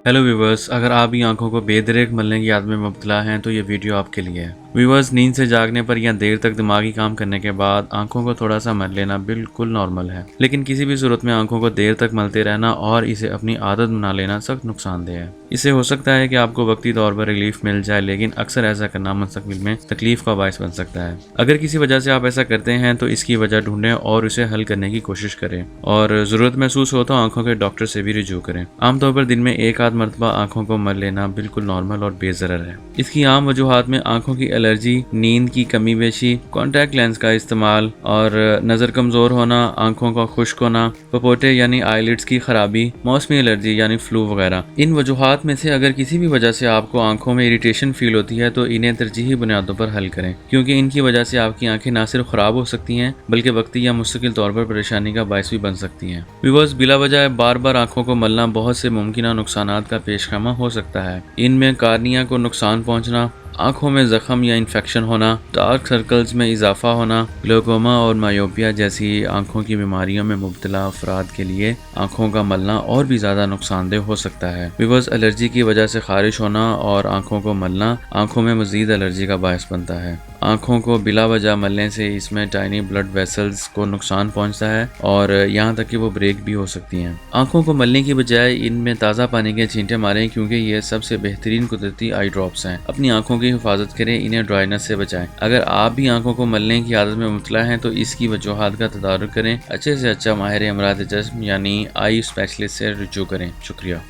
Hello viewers, अगर आप भी आंखों को बेदरेक मलने की आदत में मुब्तला हैं तो ये वीडियो आपके लिए है। व्यूवर्स, नींद से जागने पर या देर तक दिमागी काम करने के बाद आंखों को थोड़ा सा मल लेना बिल्कुल नॉर्मल है, लेकिन किसी भी सूरत में आंखों को देर तक मलते रहना और इसे अपनी आदत बना लेना सख्त नुकसानदेह है। इससे हो सकता है कि आपको वक्ती तौर पर रिलीफ मिल जाए, लेकिन अक्सर ऐसा करना मुस्तकबिल में तकलीफ का बायस बन सकता है। अगर किसी वजह से आप ऐसा करते हैं तो इसकी वजह ढूंढें और उसे हल करने की कोशिश करें, और जरूरत महसूस हो तो आंखों के डॉक्टर से भी रिजू करें। आमतौर पर दिन में एक आध मरतबा आंखों को मल लेना बिल्कुल नॉर्मल और बेजरर है। इसकी आम वजूहात में आंखों की एलर्जी, नींद की कमी बेशी, कॉन्टैक्ट लेंस का इस्तेमाल और नजर कमजोर होना, आंखों का खुश्क होना, पपोटे यानी आईलिड्स की खराबी, मौसमी एलर्जी यानी फ्लू वगैरह। इन वजूहात में से अगर किसी भी वजह से आपको आंखों में इरिटेशन फील होती है तो इन्हें तरजीही बुनियादों पर हल करें, क्योंकि इनकी वजह से आपकी आंखें न सिर्फ खराब हो सकती हैं बल्कि वक्ती या मुस्तकिल तौर पर परेशानी का बायस भी बन सकती हैं। व्यूअर्स, बिला वजह बार बार आंखों को मलना बहुत से मुमकिन नुकसानात का पेशखमा हो सकता है। इनमें कार्निया को नुकसान पहुंचना, आंखों में जख्म या इन्फेक्शन होना, डार्क सर्कल्स में इजाफा होना, ग्लोकोमा और मायोपिया जैसी आंखों की बीमारियों में मुब्तला अफराद के लिए आंखों का मलना और भी ज्यादा नुकसानदेह हो सकता है। व्यूअर्स, एलर्जी की वजह से खारिश होना और आंखों को मलना आंखों में मजीद एलर्जी का बायस बनता है। आंखों को बिला वजह मलने से इसमें टाइनी ब्लड वेसल्स को नुकसान पहुंचता है और यहाँ तक कि वो ब्रेक भी हो सकती हैं। आंखों को मलने की बजाय इनमें ताज़ा पानी के छींटे मारें, क्योंकि ये सबसे बेहतरीन कुदरती आई ड्रॉप्स हैं। अपनी आंखों की हिफाजत करें, इन्हें ड्राइनेस से बचाएं। अगर आप भी आंखों को मलने की आदत में मुब्तला हैं तो इसकी वजूहात का तदारुक करें। अच्छे से अच्छा माहिर अमराद जिस्म यानी आई स्पेशलिस्ट से रुजू करें। शुक्रिया।